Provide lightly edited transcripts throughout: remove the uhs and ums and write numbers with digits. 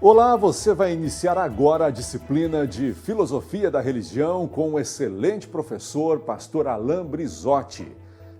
Olá, você vai iniciar agora a disciplina de Filosofia da Religião com o excelente professor, pastor Alain Brizotti.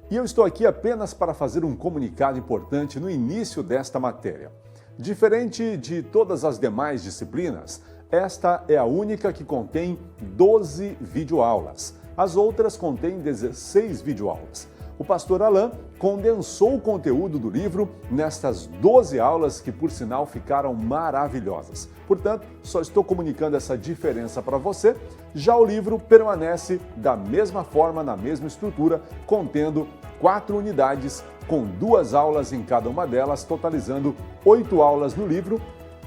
E eu estou aqui apenas para fazer um comunicado importante no início desta matéria. Diferente de todas as demais disciplinas, esta é a única que contém 12 videoaulas. As outras contêm 16 videoaulas. O pastor Alain condensou o conteúdo do livro nestas 12 aulas que, por sinal, ficaram maravilhosas. Portanto, só estou comunicando essa diferença para você. Já o livro permanece da mesma forma, na mesma estrutura, contendo 4 unidades, com 2 aulas em cada uma delas, totalizando 8 aulas no livro.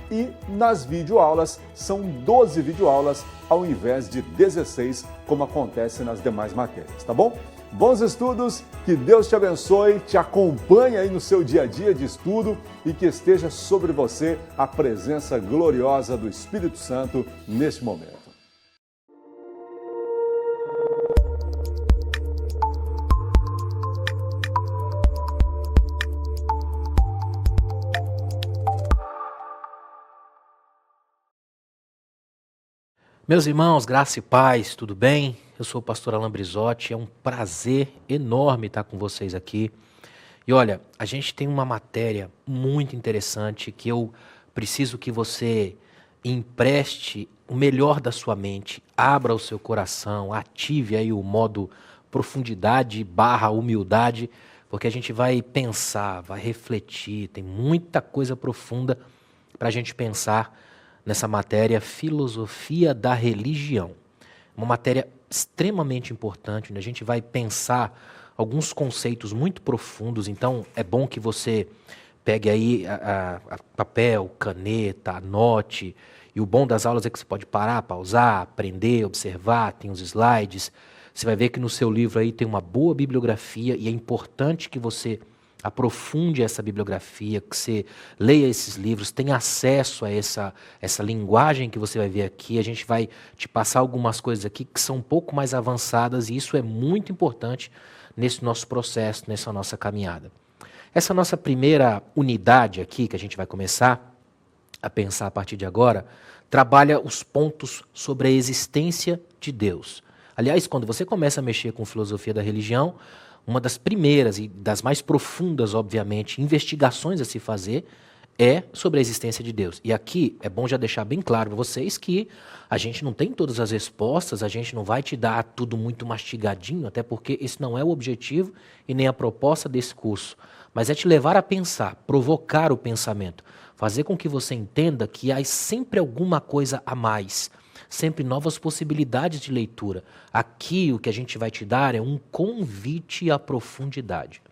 E nas videoaulas são 12 videoaulas ao invés de 16, como acontece nas demais matérias, tá bom? Bons estudos, que Deus te abençoe, te acompanhe aí no seu dia a dia de estudo e que esteja sobre você a presença gloriosa do Espírito Santo neste momento. Meus irmãos, graça e paz, tudo bem? Eu sou o pastor Alain Brizotti, é um prazer enorme estar com vocês aqui. E olha, a gente tem uma matéria muito interessante que eu preciso que você empreste o melhor da sua mente, abra o seu coração, ative aí o modo profundidade / humildade, porque a gente vai pensar, vai refletir, tem muita coisa profunda para a gente pensar nessa matéria Filosofia da Religião. Uma matéria extremamente importante, onde a gente vai pensar alguns conceitos muito profundos. Então, é bom que você pegue aí a papel, caneta, anote. E o bom das aulas é que você pode parar, pausar, aprender, observar, tem os slides. Você vai ver que no seu livro aí tem uma boa bibliografia e é importante que você aprofunde essa bibliografia, que você leia esses livros, tenha acesso a essa linguagem que você vai ver aqui. A gente vai te passar algumas coisas aqui que são um pouco mais avançadas e isso é muito importante nesse nosso processo, nessa nossa caminhada. Essa nossa primeira unidade aqui, que a gente vai começar a pensar a partir de agora, trabalha os pontos sobre a existência de Deus. Aliás, quando você começa a mexer com filosofia da religião, uma das primeiras e das mais profundas, obviamente, investigações a se fazer é sobre a existência de Deus. E aqui é bom já deixar bem claro para vocês que a gente não tem todas as respostas, a gente não vai te dar tudo muito mastigadinho, até porque esse não é o objetivo e nem a proposta desse curso, mas é te levar a pensar, provocar o pensamento, fazer com que você entenda que há sempre alguma coisa a mais, sempre novas possibilidades de leitura. Aqui o que a gente vai te dar é um convite à profundidade.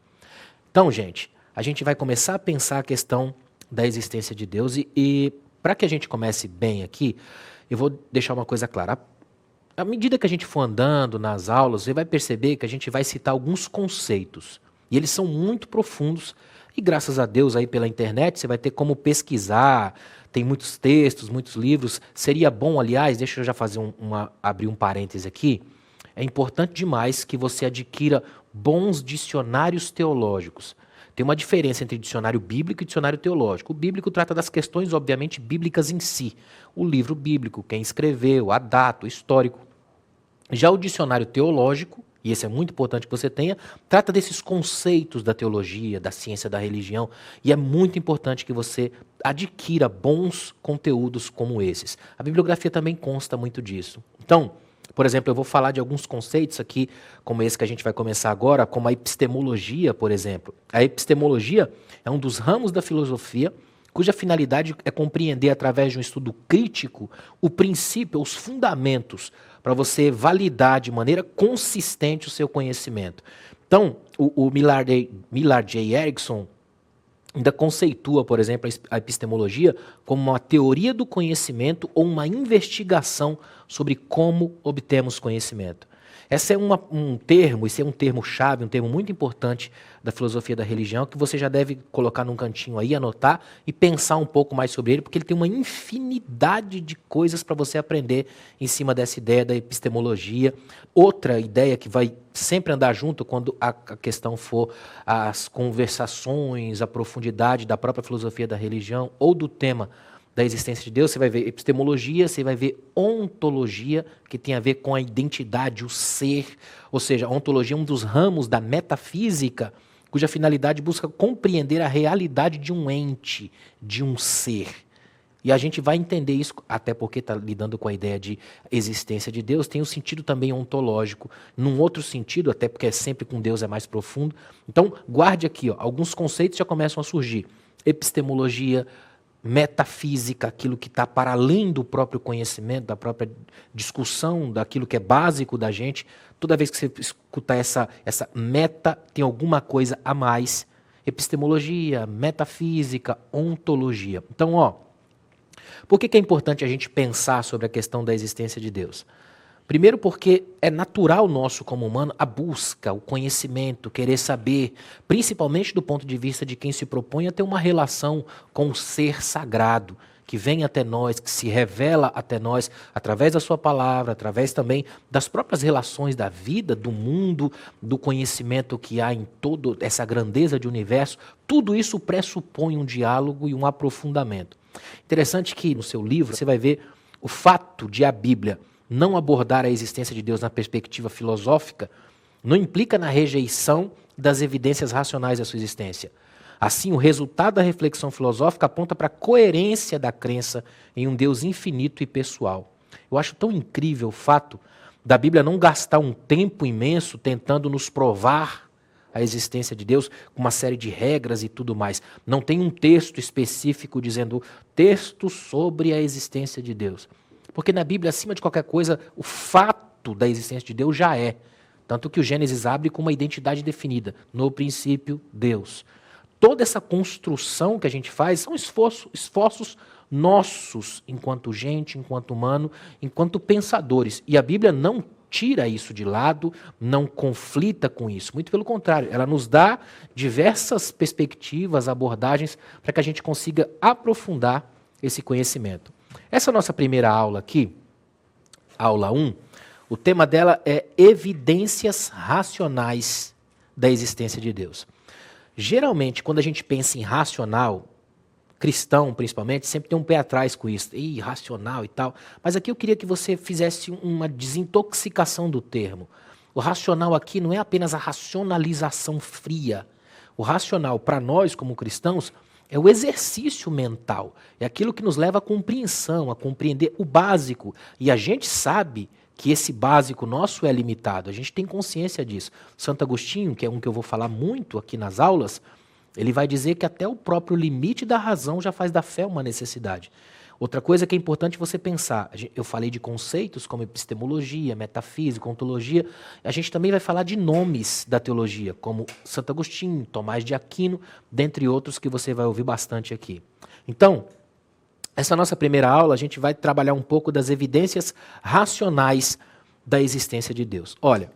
Então, gente, a gente vai começar a pensar a questão da existência de Deus e para que a gente comece bem aqui, eu vou deixar uma coisa clara. À medida que a gente for andando nas aulas, você vai perceber que a gente vai citar alguns conceitos e eles são muito profundos e graças a Deus aí pela internet você vai ter como pesquisar. Tem muitos textos, muitos livros. Seria bom, aliás, deixa eu já fazer abrir um parêntese aqui. É importante demais que você adquira bons dicionários teológicos. Tem uma diferença entre dicionário bíblico e dicionário teológico. O bíblico trata das questões, obviamente, bíblicas em si. O livro bíblico, quem escreveu, a data, o histórico. Já o dicionário teológico, e esse é muito importante que você tenha, trata desses conceitos da teologia, da ciência da religião, e é muito importante que você adquira bons conteúdos como esses. A bibliografia também consta muito disso. Então, por exemplo, eu vou falar de alguns conceitos aqui, como esse que a gente vai começar agora, como a epistemologia, por exemplo. A epistemologia é um dos ramos da filosofia cuja finalidade é compreender, através de um estudo crítico, o princípio, os fundamentos, para você validar de maneira consistente o seu conhecimento. Então, o Millard J. Erickson ainda conceitua, por exemplo, a epistemologia como uma teoria do conhecimento ou uma investigação sobre como obtemos conhecimento. Esse é um termo-chave, um termo muito importante da filosofia da religião, que você já deve colocar num cantinho aí, anotar e pensar um pouco mais sobre ele, porque ele tem uma infinidade de coisas para você aprender em cima dessa ideia da epistemologia. Outra ideia que vai sempre andar junto quando a questão for as conversações, a profundidade da própria filosofia da religião ou do tema da existência de Deus, você vai ver epistemologia, você vai ver ontologia, que tem a ver com a identidade, o ser. Ou seja, a ontologia é um dos ramos da metafísica, cuja finalidade busca compreender a realidade de um ente, de um ser. E a gente vai entender isso, até porque está lidando com a ideia de existência de Deus, tem um sentido também ontológico. Num outro sentido, até porque sempre com Deus é mais profundo. Então, guarde aqui, ó, alguns conceitos já começam a surgir. Epistemologia, metafísica, aquilo que está para além do próprio conhecimento, da própria discussão, daquilo que é básico da gente. Toda vez que você escutar essa meta, tem alguma coisa a mais. Epistemologia, metafísica, ontologia. Então, ó, por que é importante a gente pensar sobre a questão da existência de Deus? Primeiro porque é natural nosso como humano a busca, o conhecimento, querer saber, principalmente do ponto de vista de quem se propõe a ter uma relação com o ser sagrado, que vem até nós, que se revela até nós através da sua palavra, através também das próprias relações da vida, do mundo, do conhecimento que há em toda essa grandeza de universo. Tudo isso pressupõe um diálogo e um aprofundamento. Interessante que no seu livro você vai ver o fato de a Bíblia não abordar a existência de Deus na perspectiva filosófica não implica na rejeição das evidências racionais da sua existência. Assim, o resultado da reflexão filosófica aponta para a coerência da crença em um Deus infinito e pessoal. Eu acho tão incrível o fato da Bíblia não gastar um tempo imenso tentando nos provar a existência de Deus com uma série de regras e tudo mais. Não tem um texto específico dizendo texto sobre a existência de Deus. Porque na Bíblia, acima de qualquer coisa, o fato da existência de Deus já é. Tanto que o Gênesis abre com uma identidade definida. No princípio, Deus. Toda essa construção que a gente faz são esforços nossos, enquanto gente, enquanto humano, enquanto pensadores. E a Bíblia não tira isso de lado, não conflita com isso. Muito pelo contrário, ela nos dá diversas perspectivas, abordagens, para que a gente consiga aprofundar esse conhecimento. Essa nossa primeira aula aqui, aula 1, o tema dela é evidências racionais da existência de Deus. Geralmente, quando a gente pensa em racional, cristão principalmente, sempre tem um pé atrás com isso, racional e tal. Mas aqui eu queria que você fizesse uma desintoxicação do termo. O racional aqui não é apenas a racionalização fria. O racional, para nós como cristãos, é o exercício mental, é aquilo que nos leva à compreensão, a compreender o básico. E a gente sabe que esse básico nosso é limitado, a gente tem consciência disso. Santo Agostinho, que é um que eu vou falar muito aqui nas aulas, ele vai dizer que até o próprio limite da razão já faz da fé uma necessidade. Outra coisa que é importante você pensar, eu falei de conceitos como epistemologia, metafísica, ontologia, a gente também vai falar de nomes da teologia, como Santo Agostinho, Tomás de Aquino, dentre outros que você vai ouvir bastante aqui. Então, essa nossa primeira aula, a gente vai trabalhar um pouco das evidências racionais da existência de Deus. Olha,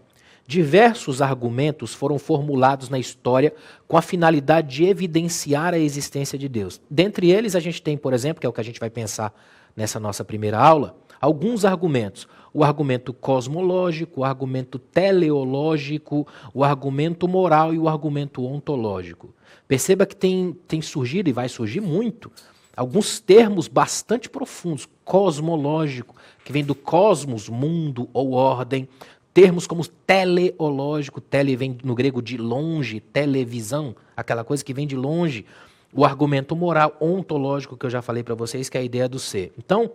diversos argumentos foram formulados na história com a finalidade de evidenciar a existência de Deus. Dentre eles, a gente tem, por exemplo, que é o que a gente vai pensar nessa nossa primeira aula, alguns argumentos. O argumento cosmológico, o argumento teleológico, o argumento moral e o argumento ontológico. Perceba que tem surgido, e vai surgir muito, alguns termos bastante profundos. Cosmológico, que vem do cosmos, mundo ou ordem. Termos como teleológico, tele vem no grego de longe, televisão, aquela coisa que vem de longe. O argumento moral, ontológico, que eu já falei para vocês, que é a ideia do ser. Então,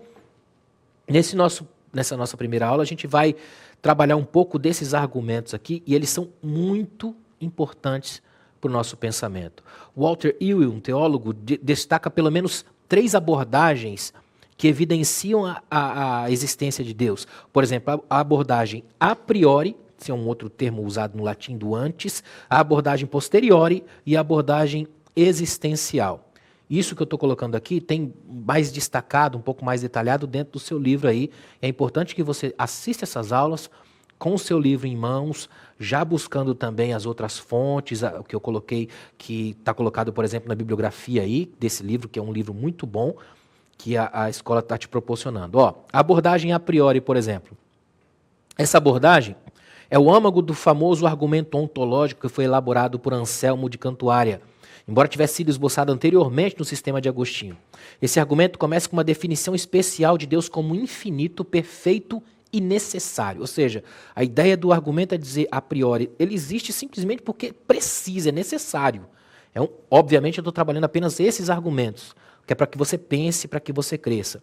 nessa nossa primeira aula, a gente vai trabalhar um pouco desses argumentos aqui, e eles são muito importantes para o nosso pensamento. Walter Ewell, um teólogo, destaca pelo menos 3 abordagens que evidenciam a existência de Deus. Por exemplo, a abordagem a priori, esse é um outro termo usado no latim do antes, a abordagem posteriori e a abordagem existencial. Isso que eu estou colocando aqui tem mais destacado, um pouco mais detalhado dentro do seu livro aí. É importante que você assista essas aulas com o seu livro em mãos, já buscando também as outras fontes, o que eu coloquei, que está colocado, por exemplo, na bibliografia aí, desse livro, que é um livro muito bom, que a escola está te proporcionando. Ó, a abordagem a priori, por exemplo. Essa abordagem é o âmago do famoso argumento ontológico que foi elaborado por Anselmo de Cantuária, embora tivesse sido esboçado anteriormente no sistema de Agostinho. Esse argumento começa com uma definição especial de Deus como infinito, perfeito e necessário. Ou seja, a ideia do argumento é dizer, a priori, ele existe simplesmente porque precisa, é necessário. Obviamente eu estou trabalhando apenas esses argumentos, que é para que você pense, para que você cresça.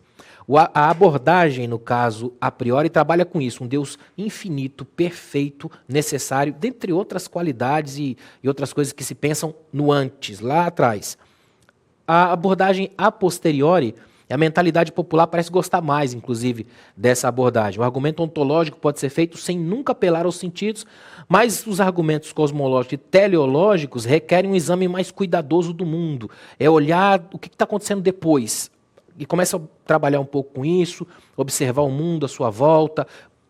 A abordagem, no caso, a priori, trabalha com isso, um Deus infinito, perfeito, necessário, dentre outras qualidades e outras coisas que se pensam no antes, lá atrás. A abordagem a posteriori, a mentalidade popular parece gostar mais, inclusive, dessa abordagem. O argumento ontológico pode ser feito sem nunca apelar aos sentidos, mas os argumentos cosmológicos e teleológicos requerem um exame mais cuidadoso do mundo. É olhar o que está acontecendo depois. E começa a trabalhar um pouco com isso, observar o mundo à sua volta,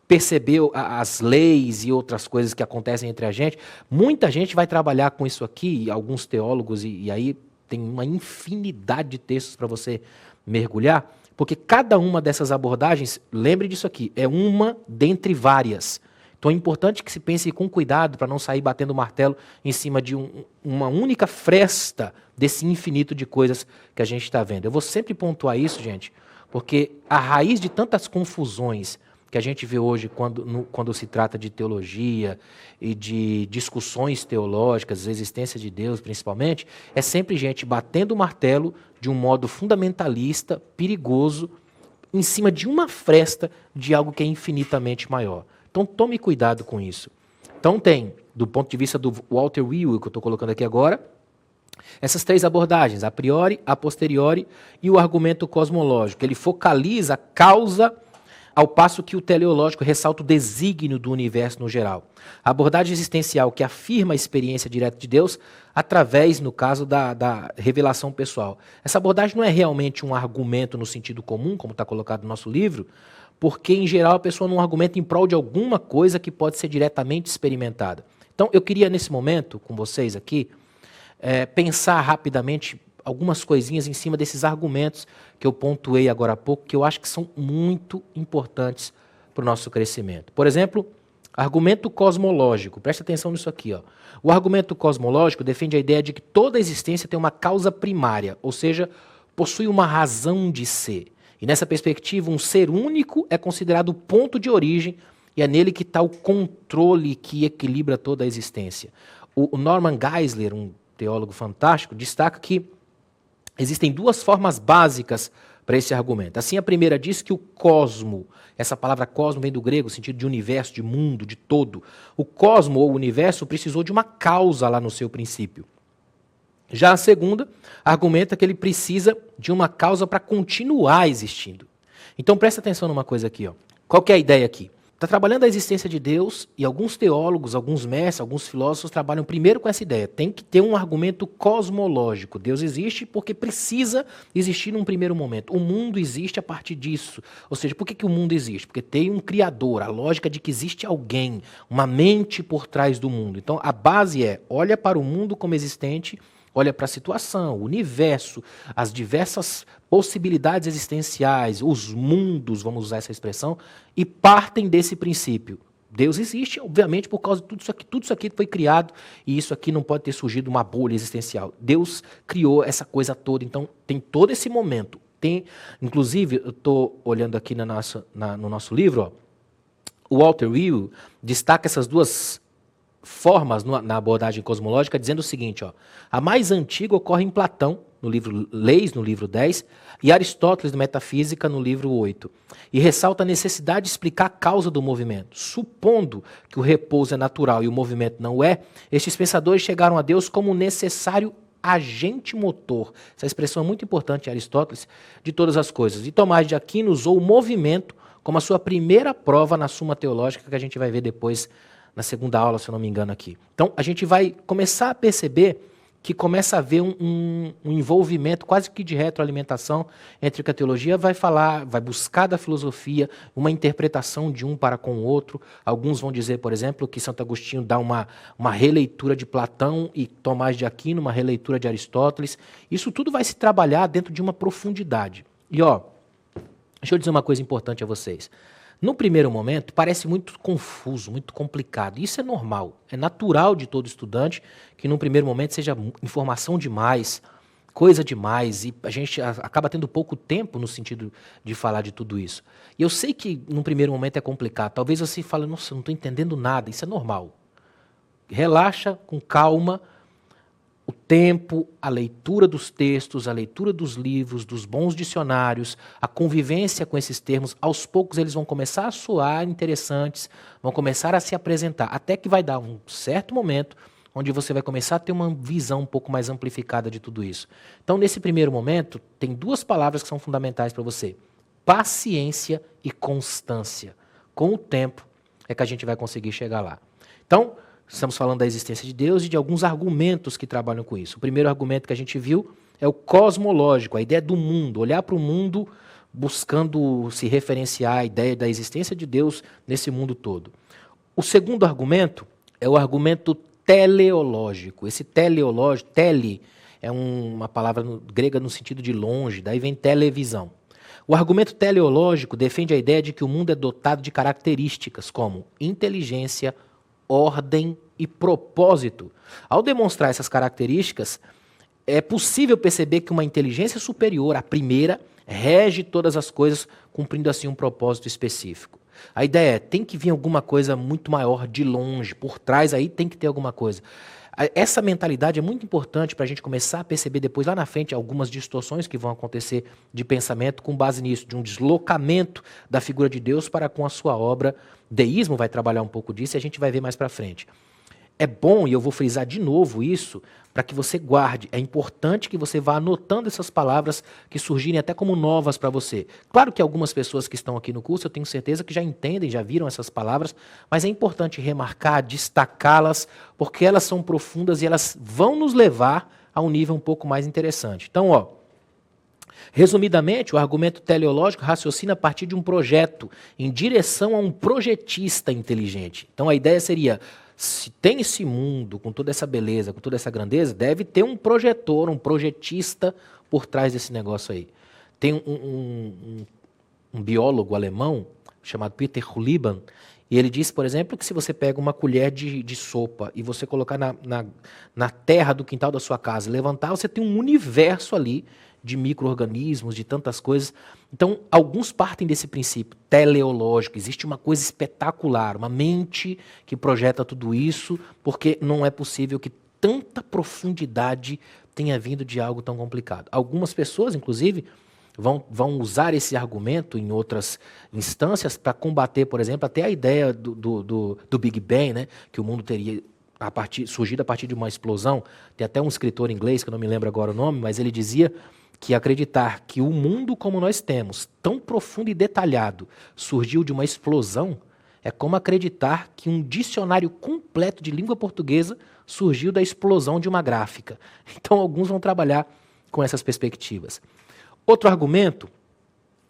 perceber as leis e outras coisas que acontecem entre a gente. Muita gente vai trabalhar com isso aqui, alguns teólogos, e aí tem uma infinidade de textos para você mergulhar, porque cada uma dessas abordagens, lembre disso aqui, é uma dentre várias. Então é importante que se pense com cuidado para não sair batendo o martelo em cima de uma única fresta desse infinito de coisas que a gente está vendo. Eu vou sempre pontuar isso, gente, porque a raiz de tantas confusões que a gente vê hoje quando se trata de teologia e de discussões teológicas, a existência de Deus principalmente, é sempre gente batendo o martelo de um modo fundamentalista, perigoso, em cima de uma fresta de algo que é infinitamente maior. Então tome cuidado com isso. Então tem, do ponto de vista do Walter Will, que eu estou colocando aqui agora, essas três abordagens, a priori, a posteriori e o argumento cosmológico. Ele focaliza a causa, ao passo que o teleológico ressalta o desígnio do universo no geral. A abordagem existencial que afirma a experiência direta de Deus através, no caso, da revelação pessoal. Essa abordagem não é realmente um argumento no sentido comum, como está colocado no nosso livro, porque, em geral, a pessoa não argumenta em prol de alguma coisa que pode ser diretamente experimentada. Então, eu queria, nesse momento, com vocês aqui, pensar rapidamente algumas coisinhas em cima desses argumentos que eu pontuei agora há pouco, que eu acho que são muito importantes para o nosso crescimento. Por exemplo, argumento cosmológico. Preste atenção nisso aqui. Ó. O argumento cosmológico defende a ideia de que toda existência tem uma causa primária, ou seja, possui uma razão de ser. E nessa perspectiva, um ser único é considerado o ponto de origem e é nele que está o controle que equilibra toda a existência. O Norman Geisler, um teólogo fantástico, destaca que existem duas formas básicas para esse argumento. Assim, a primeira diz que o cosmo, essa palavra cosmo vem do grego, sentido de universo, de mundo, de todo. O cosmo ou universo precisou de uma causa lá no seu princípio. Já a segunda argumenta que ele precisa de uma causa para continuar existindo. Então presta atenção numa coisa aqui. Ó. Qual que é a ideia aqui? Está trabalhando a existência de Deus e alguns teólogos, alguns mestres, alguns filósofos trabalham primeiro com essa ideia. Tem que ter um argumento cosmológico. Deus existe porque precisa existir num primeiro momento. O mundo existe a partir disso. Ou seja, por que o mundo existe? Porque tem um criador, a lógica de que existe alguém, uma mente por trás do mundo. Então a base é, olha para o mundo como existente, olha para a situação, o universo, as diversas possibilidades existenciais, os mundos, vamos usar essa expressão, e partem desse princípio. Deus existe, obviamente, por causa de tudo isso aqui foi criado, e isso aqui não pode ter surgido uma bolha existencial. Deus criou essa coisa toda, então tem todo esse momento. Inclusive, eu estou olhando aqui no nosso livro, ó, o Walter Will destaca essas duas formas na abordagem cosmológica, dizendo o seguinte, ó, a mais antiga ocorre em Platão, no livro Leis, no livro 10, e Aristóteles, na Metafísica, no livro 8, e ressalta a necessidade de explicar a causa do movimento. Supondo que o repouso é natural e o movimento não é, estes pensadores chegaram a Deus como necessário agente motor. Essa expressão é muito importante em Aristóteles, de todas as coisas. E Tomás de Aquino usou o movimento como a sua primeira prova na Suma Teológica, que a gente vai ver depois na segunda aula, se eu não me engano aqui. Então, a gente vai começar a perceber que começa a haver um envolvimento quase que de retroalimentação entre o que a teologia vai falar, vai buscar da filosofia, uma interpretação de um para com o outro. Alguns vão dizer, por exemplo, que Santo Agostinho dá uma releitura de Platão e Tomás de Aquino, uma releitura de Aristóteles. Isso tudo vai se trabalhar dentro de uma profundidade. E, ó, deixa eu dizer uma coisa importante a vocês. No primeiro momento, parece muito confuso, muito complicado. Isso é normal, é natural de todo estudante que no primeiro momento seja informação demais, coisa demais, e a gente acaba tendo pouco tempo no sentido de falar de tudo isso. E eu sei que no primeiro momento é complicado. Talvez você fale, nossa, eu não estou entendendo nada. Isso é normal. Relaxa, com calma, o tempo, a leitura dos textos, a leitura dos livros, dos bons dicionários, a convivência com esses termos, aos poucos eles vão começar a soar interessantes, vão começar a se apresentar, até que vai dar um certo momento onde você vai começar a ter uma visão um pouco mais amplificada de tudo isso. Então, nesse primeiro momento, tem duas palavras que são fundamentais para você: paciência e constância. Com o tempo é que a gente vai conseguir chegar lá. Então, estamos falando da existência de Deus e de alguns argumentos que trabalham com isso. O primeiro argumento que a gente viu é o cosmológico, a ideia do mundo, olhar para o mundo buscando se referenciar à ideia da existência de Deus nesse mundo todo. O segundo argumento é o argumento teleológico. Esse teleológico, tele, é uma palavra grega no sentido de longe, daí vem televisão. O argumento teleológico defende a ideia de que o mundo é dotado de características como inteligência, ordem e propósito. Ao demonstrar essas características, é possível perceber que uma inteligência superior, a primeira, rege todas as coisas, cumprindo assim um propósito específico. A ideia é, tem que vir alguma coisa muito maior de longe, por trás aí tem que ter alguma coisa. Essa mentalidade é muito importante para a gente começar a perceber depois, lá na frente, algumas distorções que vão acontecer de pensamento com base nisso, de um deslocamento da figura de Deus para com a sua obra. Deísmo vai trabalhar um pouco disso e a gente vai ver mais para frente. É bom, e eu vou frisar de novo isso, para que você guarde. É importante que você vá anotando essas palavras que surgirem até como novas para você. Claro que algumas pessoas que estão aqui no curso, eu tenho certeza que já entendem, já viram essas palavras, mas é importante remarcar, destacá-las, porque elas são profundas e elas vão nos levar a um nível um pouco mais interessante. Então, resumidamente, o argumento teleológico raciocina a partir de um projeto, em direção a um projetista inteligente. Então a ideia seria, se tem esse mundo com toda essa beleza, com toda essa grandeza, deve ter um projetor, um projetista por trás desse negócio aí. Tem um biólogo alemão chamado Peter Huliban, e ele disse, por exemplo, que se você pega uma colher de sopa e você colocar na terra do quintal da sua casa e levantar, você tem um universo ali de micro-organismos, de tantas coisas. Então, alguns partem desse princípio teleológico. Existe uma coisa espetacular, uma mente que projeta tudo isso, porque não é possível que tanta profundidade tenha vindo de algo tão complicado. Algumas pessoas, inclusive, vão usar esse argumento em outras instâncias para combater, por exemplo, até a ideia do Big Bang, né? Que o mundo teria surgido a partir de uma explosão. Tem até um escritor inglês, que eu não me lembro agora o nome, mas ele dizia que acreditar que o mundo como nós temos, tão profundo e detalhado, surgiu de uma explosão, é como acreditar que um dicionário completo de língua portuguesa surgiu da explosão de uma gráfica. Então, alguns vão trabalhar com essas perspectivas. Outro argumento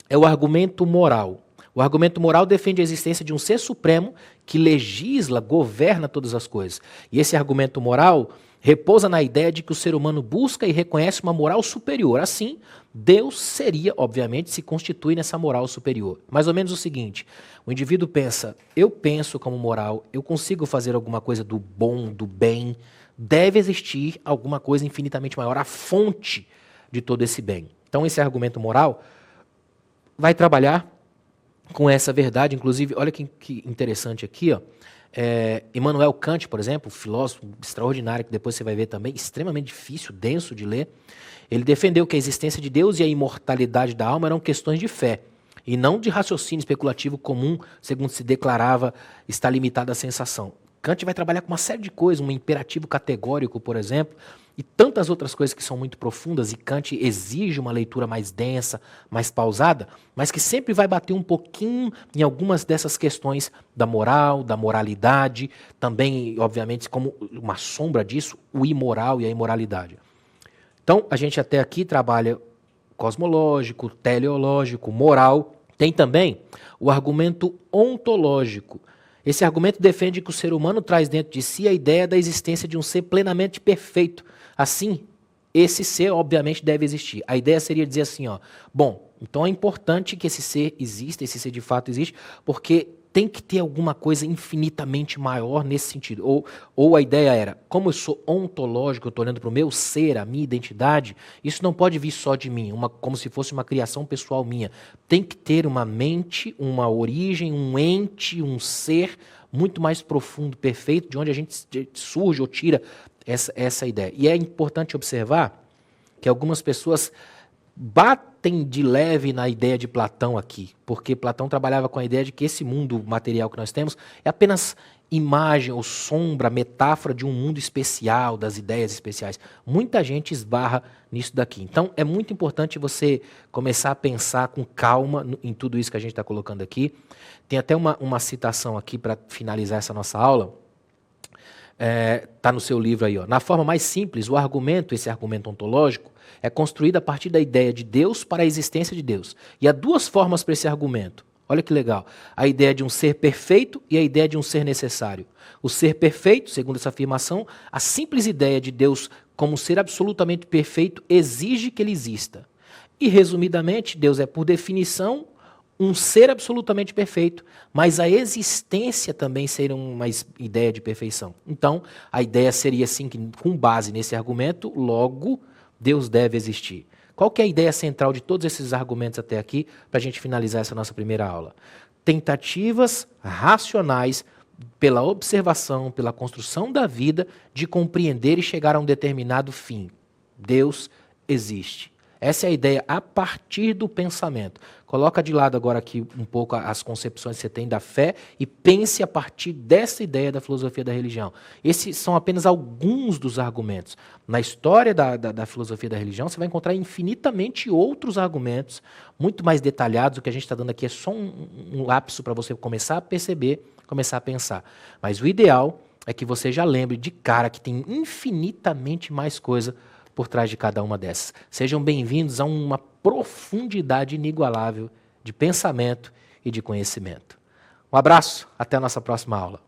é o argumento moral. O argumento moral defende a existência de um ser supremo que legisla, governa todas as coisas. E esse argumento moral repousa na ideia de que o ser humano busca e reconhece uma moral superior. Assim, Deus seria, obviamente, se constitui nessa moral superior. Mais ou menos o seguinte: o indivíduo pensa, eu penso como moral, eu consigo fazer alguma coisa do bom, do bem, deve existir alguma coisa infinitamente maior, a fonte de todo esse bem. Então, esse argumento moral vai trabalhar com essa verdade. Inclusive, olha que interessante aqui, Immanuel Kant, por exemplo, filósofo extraordinário, que depois você vai ver também, extremamente difícil, denso de ler, ele defendeu que a existência de Deus e a imortalidade da alma eram questões de fé, e não de raciocínio especulativo comum, segundo se declarava, está limitado à sensação. Kant vai trabalhar com uma série de coisas, um imperativo categórico, por exemplo, e tantas outras coisas que são muito profundas, e Kant exige uma leitura mais densa, mais pausada, mas que sempre vai bater um pouquinho em algumas dessas questões da moral, da moralidade, também, obviamente, como uma sombra disso, o imoral e a imoralidade. Então, a gente até aqui trabalha cosmológico, teleológico, moral. Tem também o argumento ontológico. Esse argumento defende que o ser humano traz dentro de si a ideia da existência de um ser plenamente perfeito. Assim, esse ser, obviamente, deve existir. A ideia seria dizer assim, bom, Então é importante que esse ser exista, esse ser de fato existe, porque tem que ter alguma coisa infinitamente maior nesse sentido. Ou a ideia era, como eu sou ontológico, eu estou olhando para o meu ser, a minha identidade, isso não pode vir só de mim, como se fosse uma criação pessoal minha. Tem que ter uma mente, uma origem, um ente, um ser muito mais profundo, perfeito, de onde a gente surge ou tira essa ideia. E é importante observar que algumas pessoas batem de leve na ideia de Platão aqui, porque Platão trabalhava com a ideia de que esse mundo material que nós temos é apenas imagem ou sombra, metáfora de um mundo especial, das ideias especiais. Muita gente esbarra nisso daqui. Então é muito importante você começar a pensar com calma em tudo isso que a gente está colocando aqui. Tem até uma citação aqui para finalizar essa nossa aula. Está no seu livro aí, ó. Na forma mais simples, o argumento, esse argumento ontológico, é construído a partir da ideia de Deus para a existência de Deus. E há duas formas para esse argumento. Olha que legal. A ideia de um ser perfeito e a ideia de um ser necessário. O ser perfeito, segundo essa afirmação, a simples ideia de Deus como um ser absolutamente perfeito exige que ele exista. E, resumidamente, Deus é, por definição, um ser absolutamente perfeito, mas a existência também seria uma ideia de perfeição. Então, a ideia seria assim, que com base nesse argumento, logo, Deus deve existir. Qual que é a ideia central de todos esses argumentos até aqui, para a gente finalizar essa nossa primeira aula? Tentativas racionais, pela observação, pela construção da vida, de compreender e chegar a um determinado fim. Deus existe. Essa é a ideia a partir do pensamento. Coloca de lado agora aqui um pouco as concepções que você tem da fé e pense a partir dessa ideia da filosofia da religião. Esses são apenas alguns dos argumentos. Na história da filosofia da religião, você vai encontrar infinitamente outros argumentos, muito mais detalhados. O que a gente está dando aqui é só um lapso para você começar a perceber, começar a pensar. Mas o ideal é que você já lembre de cara que tem infinitamente mais coisa por trás de cada uma dessas. Sejam bem-vindos a uma profundidade inigualável de pensamento e de conhecimento. Um abraço, até a nossa próxima aula.